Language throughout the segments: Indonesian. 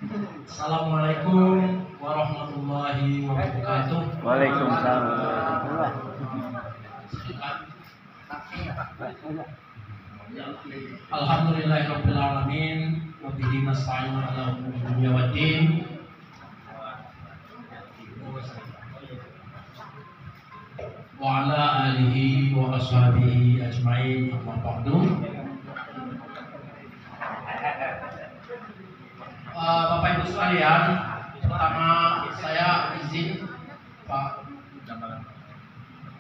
Assalamualaikum warahmatullahi wabarakatuh. Waalaikumsalam. Alhamdulillahirabbil alamin wa bihi nasta'inu ala umuri dunya waddin. Wa ala alihi wa ashabihi ajmain, amma ba'du. Bapak Ibu sekalian, pertama saya izin Pak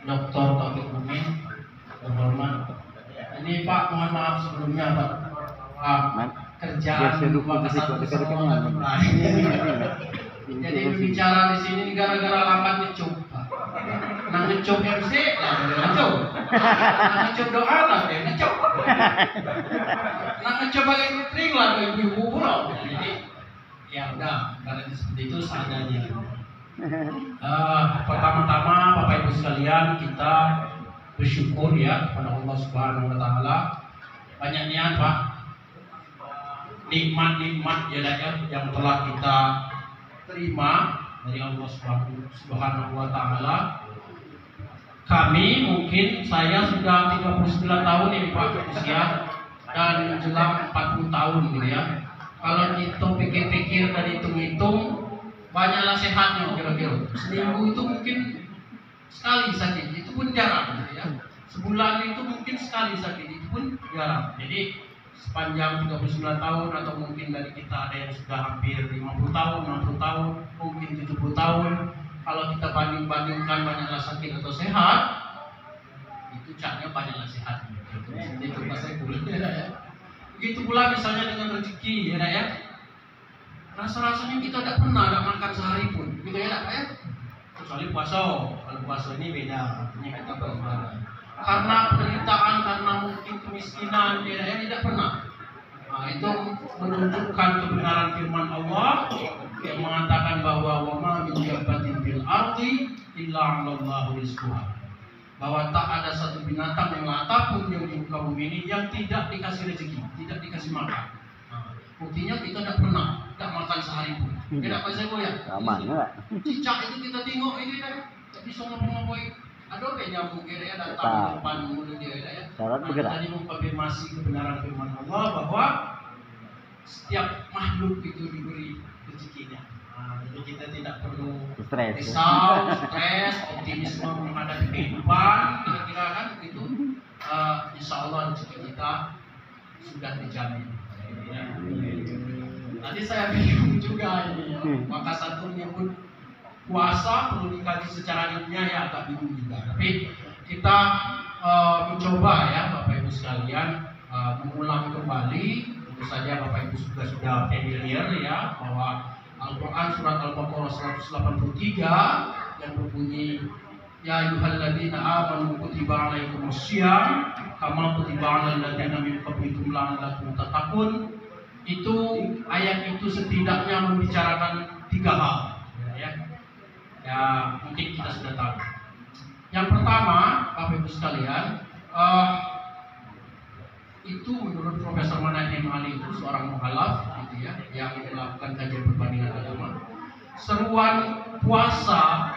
Dr. Taufik Mumin berhormat. Ini Pak, mohon maaf sebelumnya Pak. Kerjaan Makassar bersama jadi bicara di sini gara-gara lambat ngecup. Nang ngecup MC lah ngecup. Nang ngecup doa lah ngecup. Nang ngecup pakai catering lah ibu-ibu pulau. Jadi ya udah, karena seperti itu seadanya. Pertama-tama Bapak Ibu sekalian, kita bersyukur ya kepada Allah Subhanahu wa taala. Banyaknya Pak nikmat-nikmat ya yang telah kita terima dari Allah Subhanahu wa taala. Kami mungkin saya sudah 39 tahun ini Pak usia dan menjelang 40 tahun gitu ya. Kalau kita pikir-pikir dan hitung-hitung, banyaklah sehatnya kira-kira. Seminggu itu mungkin sekali sakit, itu pun jarang gitu ya. Sebulan itu mungkin sekali sakit, itu pun jarang. Jadi sepanjang 39 tahun atau mungkin dari kita ada yang sudah hampir 50 tahun, 60 tahun, mungkin 70 tahun. Kalau kita banding-bandingkan banyaklah sakit atau sehat, itu caranya banyaklah sehat. Itu bahasa kulit ya. Begitu pula misalnya dengan rezeki ya. Rasa-rasanya kita tidak pernah makan sehari pun, gitu ya Pak ya. Kecuali puasa. Kalau puasa ini beda, artinya kita beribadah. Karena penderitaan, karena mungkin kemiskinan, ya tidak pernah. Nah, itu menunjukkan kebenaran firman Allah yang mengatakan bahwa wa ma min dabbatin fil ardi illa 'alallahu rizquha. Bahwa tak ada satu binatang yang apapun yang di muka bumi ini yang tidak dikasih rezeki, tidak dikasih makan. Nah, buktinya kita tidak pernah tidak makan sehari pun. Tidak apa saya ya? Aman enggak? Cicak itu kita tengok ini kan, tak bisa ngapa-ngapain. Ada apa nyamuk kira ya datang depan mulut dia ya. Tadi mengkonfirmasi kebenaran firman Allah bahwa setiap makhluk itu diberi rezekinya. Nah, jadi kita tidak perlu risau, stres, optimisme menghadapi kehidupan, kira-kira kan itu. Insya Allah rezeki kita sudah dijamin. Ya. Tadi saya bingung juga ini, ya. Maka satu menyebut puasa perlu dikaji secara ilmiah ya agak bingung juga. Tapi kita mencoba ya Bapak Ibu sekalian mengulang kembali. Tentu saja Bapak Ibu sudah familiar ya bahwa Al-Quran surat Al-Baqarah 183 yang berbunyi ya ayyuhalladzina amanu kutiba alaikumussyam kama kutiba alal ladzina min qablikum la'allakum tattaqun. Itu ayat itu setidaknya membicarakan 3 hal ya mungkin kita sudah tahu. Yang pertama Bapak Ibu sekalian, itu menurut Profesor Manahem Ali itu seorang muhalaf gitu ya, yang melakukan kajian perbandingan agama. Seruan puasa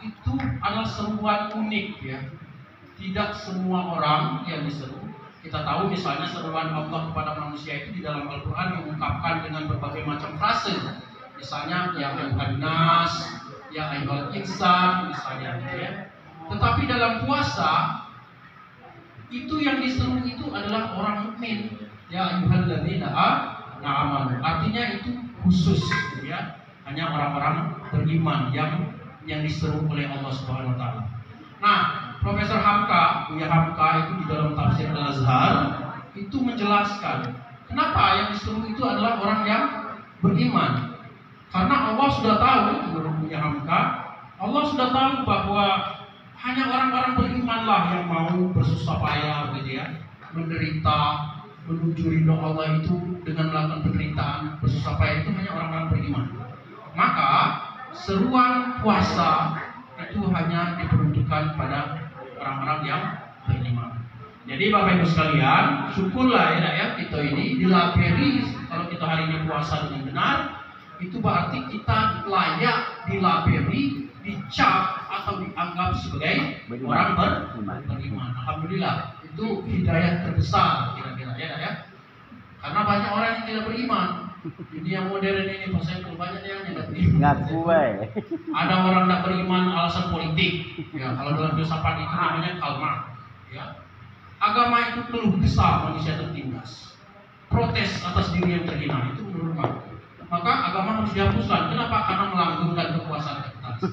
itu adalah seruan unik ya. Tidak semua orang yang diseru. Kita tahu misalnya seruan Allah kepada manusia itu di dalam Al-Quran diungkapkan dengan berbagai macam frase. Misalnya ya ayyuhan nas, ya ayyuhal insan misalnya gitu ya. Tetapi dalam puasa itu yang diseru itu adalah orang mukmin. Ya ayyuhalladzina amanu. Artinya itu khusus gitu ya. Hanya orang-orang beriman yang diseru oleh Allah Subhanahu wa taala. Nah, Profesor Hamka, Buya Hamka itu di dalam tafsir Al-Azhar itu menjelaskan kenapa yang diseru itu adalah orang yang beriman. Karena Allah sudah tahu, menurut Buya Hamka, Allah sudah tahu bahwa hanya orang-orang berimanlah yang mau bersusah payah gitu ya, menderita, menuju ridho Allah itu dengan melakukan penderitaan, bersusah payah itu hanya orang-orang beriman. Maka seruan puasa itu hanya diperuntukkan pada orang-orang yang beriman. Jadi Bapak Ibu sekalian, syukurlah ya kita ini dilabeli kalau kita hari ini puasa dengan benar, itu berarti kita layak dilabeli, dicap atau dianggap sebagai orang beriman. Alhamdulillah, itu hidayah terbesar kira-kira ya. Karena banyak orang yang tidak beriman. Dunia modern ini banyak yang tidak beriman. Ngaku Ada orang tidak beriman alasan politik. Ya, kalau dalam filsafat itu namanya Karl Marx. Ya. Agama itu keluh kesah manusia tertindas. Protes atas diri yang terhina itu menurut Marx. Maka agama harus dihapuskan. Kenapa? Karena melanggengkan kekuasaan kapitalis.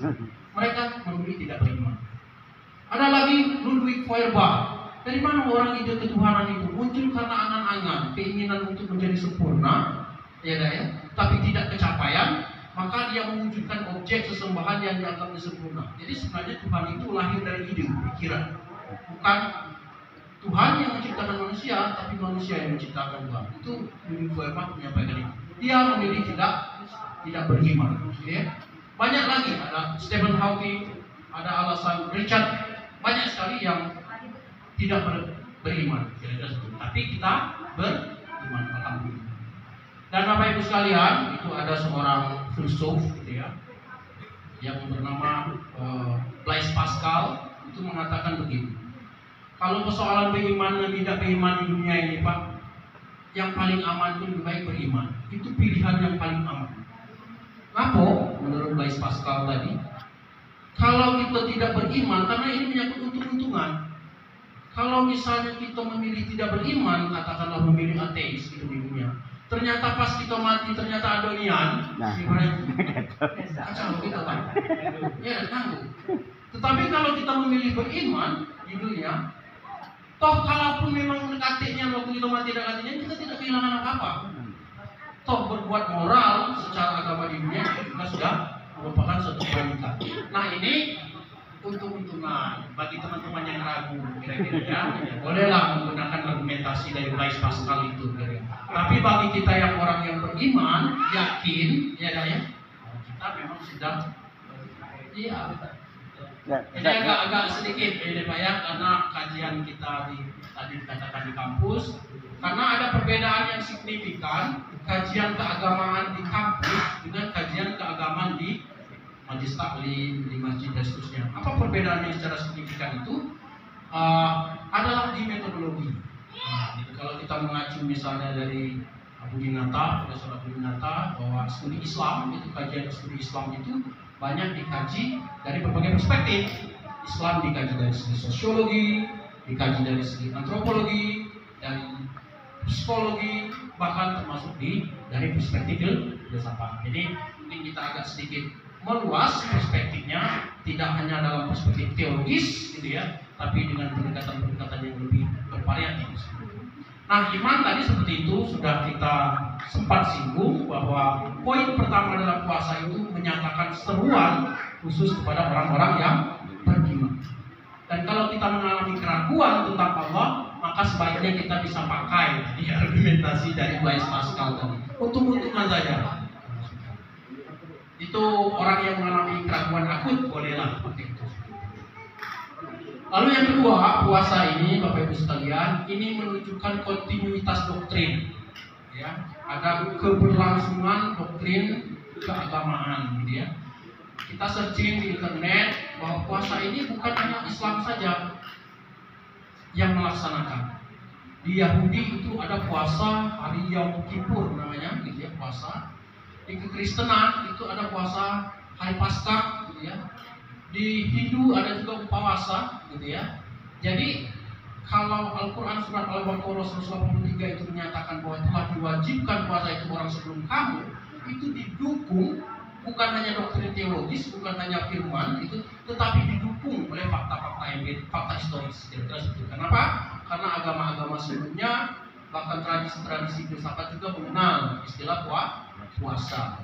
Mereka memilih tidak beriman. Ada lagi Ludwig Feuerbach. Dari mana orang ide ketuhanan itu muncul? Karena angan-angan, keinginan untuk menjadi sempurna, ya, tapi tidak kecapaian, maka dia mewujudkan objek sesembahan yang dianggapnya sempurna. Jadi sebenarnya Tuhan itu lahir dari ide, pikiran, bukan Tuhan yang menciptakan manusia, tapi manusia yang menciptakan Tuhan. Itu Ludwig Feuerbach menyampaikan itu. Dia memilih tidak beriman. Ya. Banyak lagi, ada Stephen Hawking, ada alasan Richard, banyak sekali yang tidak beriman, tapi kita beriman, alhamdulillah. Dan Bapak Ibu sekalian, itu ada seorang filsuf, gitu ya, yang bernama Blaise Pascal, itu mengatakan begini: kalau persoalan beriman dan tidak beriman di dunia ini, Pak, yang paling aman itu lebih baik beriman. Itu pilihan yang paling aman. Kenapa? Menurut Blaise Pascal tadi, kalau kita tidak beriman, karena ini menyangkut untung-untungan. Kalau misalnya kita memilih tidak beriman, katakanlah memilih ateis di dunia, ternyata pas kita mati ternyata adonian, kacau kita kan? Ya, tangguh. Tetapi kalau kita memilih beriman di dunia, toh kalaupun memang dekatinya waktu kita mati dekatinya, kita tidak kehilangan apa-apa. Toh berbuat moral secara agama di dunia juga sudah merupakan suatu kebaikan. Nah ini untung-untungan bagi teman-teman yang ragu kira-kira ya, bolehlah menggunakan argumentasi dari Blaise Pascal itu kira-kira. Tapi bagi kita yang orang yang beriman, yakin ya, kita memang sudah iya. Ini agak sedikit ini Pak ya, karena kajian kita tadi dikatakan di kampus, karena ada perbedaan yang signifikan kajian keagamaan di kampus dengan kajian keagamaan di majlis taklim, di masjid dan seterusnya. Apa perbedaannya secara signifikan itu? Adalah di metodologi. Gitu. Kalau kita mengacu misalnya dari Abu Dinata, Profesor Abu Dinata, bahwa studi Islam, itu kajian studi Islam itu banyak dikaji dari berbagai perspektif. Islam dikaji dari segi sosiologi, dikaji dari segi antropologi, dari psikologi, bahkan termasuk dari perspektif filsafat. Jadi ini kita agak sedikit meluas perspektifnya, tidak hanya dalam perspektif teologis gitu ya, tapi dengan pendekatan-pendekatan yang lebih bervariatif. Nah, iman tadi seperti itu sudah kita sempat singgung, bahwa poin pertama dalam puasa itu menyatakan seruan khusus kepada orang-orang yang beriman. Dan kalau kita mengalami keraguan tentang Allah, maka sebaiknya kita bisa pakai argumentasi dari Blaise Pascal tadi. Untung-untungan saja. Itu orang yang mengalami keraguan akut bolehlah pakai itu. Lalu yang kedua, puasa ini Bapak Ibu sekalian, ini menunjukkan kontinuitas doktrin. Ya, ada keberlangsungan doktrin keagamaan, gitu ya. Kita searching di internet bahwa puasa ini bukan hanya Islam saja yang melaksanakan. Di Yahudi itu ada puasa hari Yom Kippur namanya, gitu ya, puasa. Di Kekristenan itu ada puasa hari Paskah, gitu ya. Di Hindu ada juga puasa, gitu ya. Jadi kalau Al-Quran surat Al-Baqarah 183 itu menyatakan bahwa telah diwajibkan puasa itu orang sebelum kamu, itu didukung bukan hanya doktrin teologis, bukan hanya firman itu, tetapi didukung oleh fakta-fakta fakta historis. Kira-kira seperti itu. Kenapa? Karena agama-agama sebelumnya, bahkan tradisi-tradisi filsafat juga mengenal istilah puasa.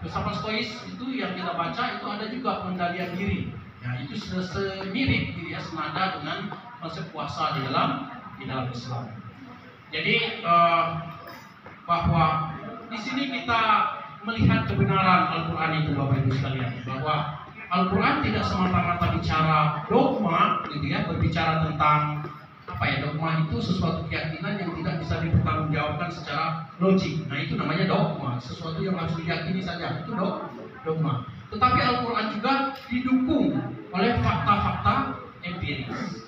Filsafat Stois itu yang kita baca itu ada juga pengendalian diri. Ya, itu semirip gitu ya, senada dengan konsep puasa di dalam Islam. Jadi bahwa di sini kita melihat kebenaran Al-Quran itu Bapak Ibu sekalian, bahwa Al-Quran tidak semata-mata bicara dogma, gitu ya, berbicara tentang dogma itu sesuatu keyakinan yang tidak bisa dipertanggungjawabkan secara logik. Nah itu namanya dogma, sesuatu yang harus diyakini saja, itu dogma. Tetapi Al-Quran juga didukung oleh fakta-fakta empiris.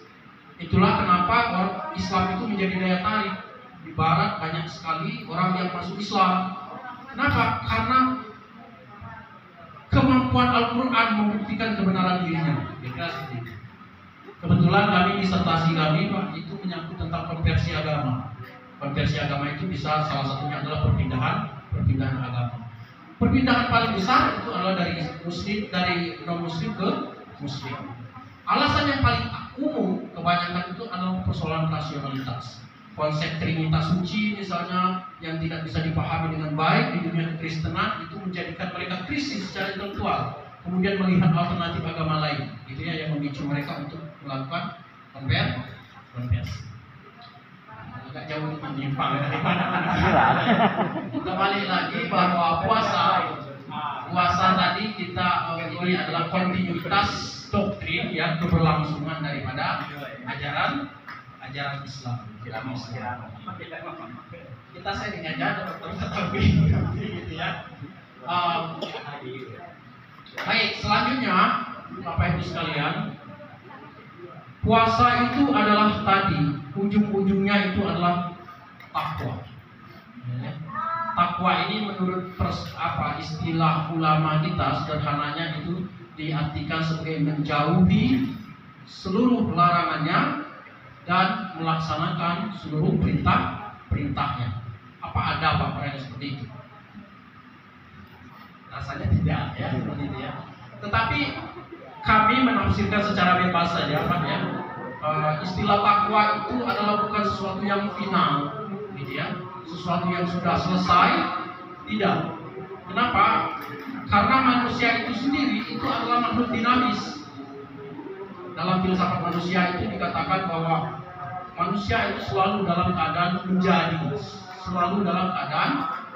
Itulah kenapa orang Islam itu menjadi daya tarik. Di Barat banyak sekali orang yang masuk Islam. Kenapa? Karena kemampuan Al-Quran membuktikan kebenaran dirinya. Kira-kira seperti itu. Kebetulan kami disertasi kami Pak, itu menyangkut tentang konversi agama. Konversi agama itu bisa salah satunya adalah perpindahan agama. Perpindahan paling besar itu adalah dari non muslim ke muslim. Alasan yang paling umum kebanyakan itu adalah persoalan rasionalitas. Konsep Trinitas suci misalnya yang tidak bisa dipahami dengan baik di dunia kekristenan itu menjadikan mereka krisis secara intelektual. Kemudian melihat alternatif agama lain, gitu ya, yang memicu mereka untuk melakukan konversi. Agak jauh menyimpang dari mana. Kembali lagi bahwa puasa tadi kita ini adalah kontinuitas doktrin ya, keberlangsungan daripada ajaran Islam. Kita sharing aja dokter gitu ya. Baik, selanjutnya Bapak Ibu sekalian, puasa itu adalah tadi ujung-ujungnya itu adalah takwa. Takwa ini menurut istilah ulama kita sederhananya itu diartikan sebagai menjauhi seluruh larangannya dan melaksanakan seluruh perintahnya. Apa ada Pak yang seperti itu? Rasanya tidak ya, seperti itu ya. Tetapi kami menafsirkan secara bebas saja Pak ya. Istilah takwa itu adalah bukan sesuatu yang final, gitu ya. Sesuatu yang sudah selesai, tidak. Kenapa? Karena manusia itu sendiri itu adalah makhluk dinamis. Dalam filsafat manusia itu dikatakan bahwa manusia itu selalu dalam keadaan menjadi, selalu dalam keadaan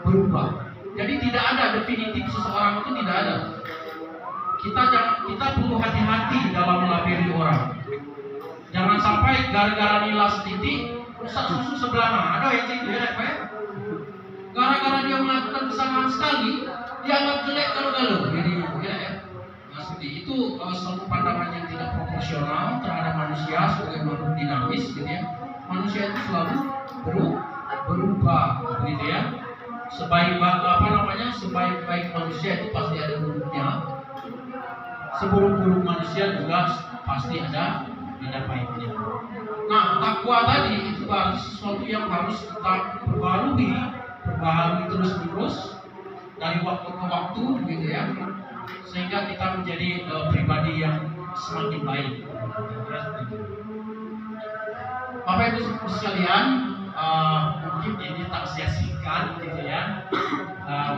berubah. Jadi tidak ada definitif seseorang itu, tidak ada. Kita perlu hati-hati dalam melabeli orang. Jangan sampai gara-gara nila setitik rusak susu sebelah mana. Ada yang gitu ya, Pak. Gara-gara dia melakukan kesalahan sekali, dianggap jelek kalau-kalau. Jadi ya. Nah, seperti itu suatu pandangan yang tidak proporsional terhadap manusia sebagai makhluk dinamis, gitu ya. Manusia itu selalu berubah, gitu ya. Sebaik-baik manusia itu pasti ada buruknya. Seburuk-buruk manusia juga pasti ada baiknya. Nah, takwa tadi itu berarti sesuatu yang harus kita perbarui terus-menerus dari waktu ke waktu, gitu ya, sehingga kita menjadi pribadi yang semakin baik. Bapak Ibu sekalian, mungkin ini tak sia-siakan, gitu ya.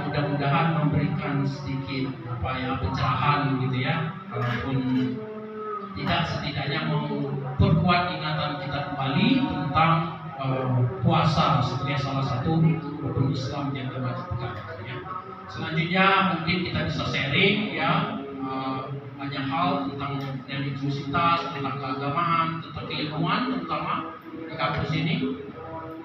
Mudah-mudahan memberikan sedikit pencerahan, gitu ya. Walaupun tidak, setidaknya memperkuat ingatan kita kembali tentang puasa sebagai salah satu rukun Islam yang diwajibkan. Ya. Selanjutnya mungkin kita bisa sharing ya banyak hal tentang religiusitas, tentang keagamaan, tentang keilmuan, terutama di kampus ini.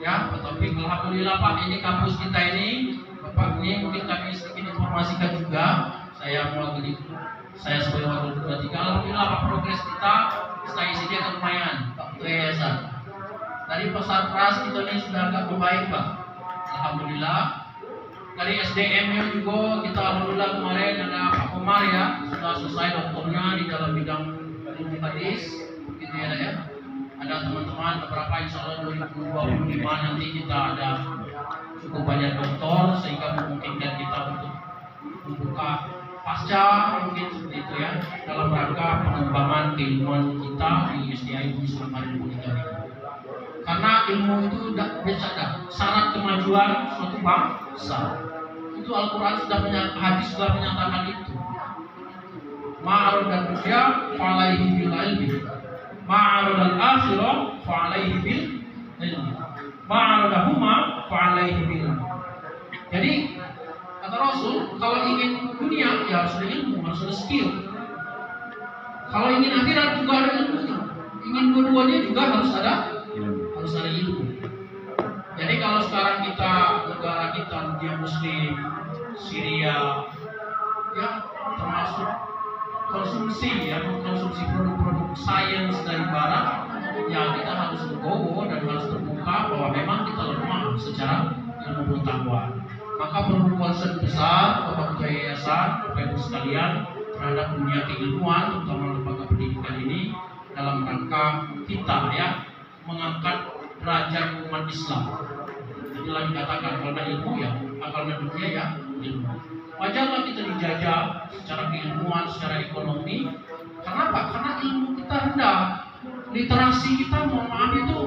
Ya, tetapi alhamdulillah Pak, ini kampus kita ini, Bapak, ini mungkin kami sedikit informasikan juga. Saya sebagai wakil ketua 3, alhamdulillah Pak, progres kita isinya lumayan Pak Ketua Yayasan. Dari pesan pras kita ini sudah agak membaik Pak, alhamdulillah. Dari SDM-nya juga kita alhamdulillah kemarin ada Pak Komar ya, sudah selesai doktornya di dalam bidang ilmu hadis, gitu ya. Ada teman-teman beberapa insya Allah 2025 nanti kita ada cukup banyak doktor sehingga memungkinkan kita untuk membuka pasca mungkin seperti itu ya, dalam rangka pengembangan keilmuan kita di SDI Islam Indonesia. Karena ilmu itu tidak bisa syarat kemajuan suatu bangsa. Itu Al-Quran hadis sudah menyatakan itu. Ma'arud al-dunya fa'alaihi bil ilmi, ma'arud al-akhirah fa'alaihi bil ilmi, ma'arudahuma fa'alaihi bil ilmi. Jadi kata Rasul, kalau ingin dunia ya harus ada ilmu, harus ada skill. Kalau ingin akhirat juga ada ilmunya. Ingin dua-duanya juga harus ada mencari ilmu. Jadi kalau sekarang kita negara kita dunia Muslim, Syria, ya termasuk konsumsi ya mengkonsumsi produk-produk sains dari barat, ya kita harus legowo dan harus terbuka bahwa memang kita lemah secara ilmu pengetahuan. Maka perlu concern besar Bapak Ketua Yayasan, Bapak Ibu sekalian terhadap dunia keilmuan, terutama lembaga pendidikan ini dalam rangka kita ya mengangkat derajat umat Islam. Inilah dikatakan kalau ilmu ya, akal dunia ya ilmu. Wajarlah kita dijajah secara keilmuan, secara ekonomi. Kenapa? Karena ilmu kita rendah. Literasi kita, mohon maaf, itu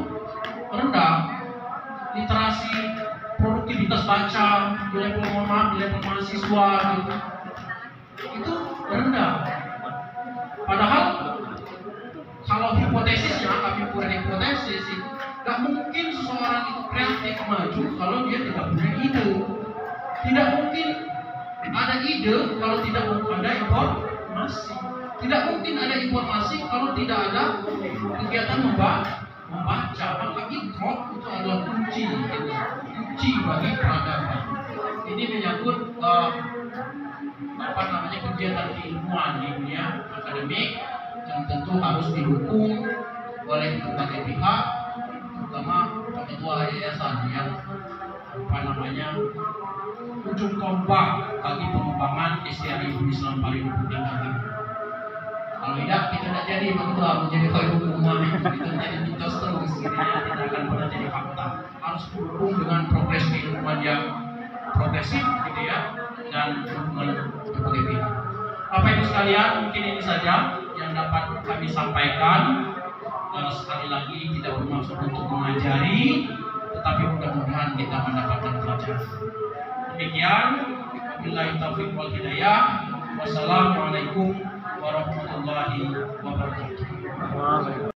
rendah. Literasi, produktivitas baca, di level mohon maaf, di level mahasiswa gitu, itu rendah. Padahal kalau hipotesisnya, kami punya hipotesis itu gak mungkin seseorang itu kreatif maju kalau dia tidak punya ide. Tidak mungkin ada ide kalau tidak ada informasi. Tidak mungkin ada informasi kalau tidak ada kegiatan membaca. Maka ikhraq itu adalah kunci bagi peradaban. Ini menyangkut kegiatan keilmuan di dunia akademik yang tentu harus didukung oleh berbagai pihak, terutama ketua yayasan yang ujung tombak bagi pengembangan istiadat Islam paling tingkat ini. Kalau tidak, kita tidak jadi ketua menjadi khairul ummah, kita menjadi mitos terus, tidak akan pernah jadi fakta. Harus didukung dengan progres keilmuan yang progresif, gitu ya, dan dukungan berbagai pihak. Bapak Ibu sekalian, mungkin ini saja yang dapat kami sampaikan. Sekali lagi tidak bermaksud untuk mengajari, tetapi mudah-mudahan kita mendapatkan pelajaran. Demikian, wabillahi taufiq wal hidayah. Wassalamualaikum warahmatullahi wabarakatuh.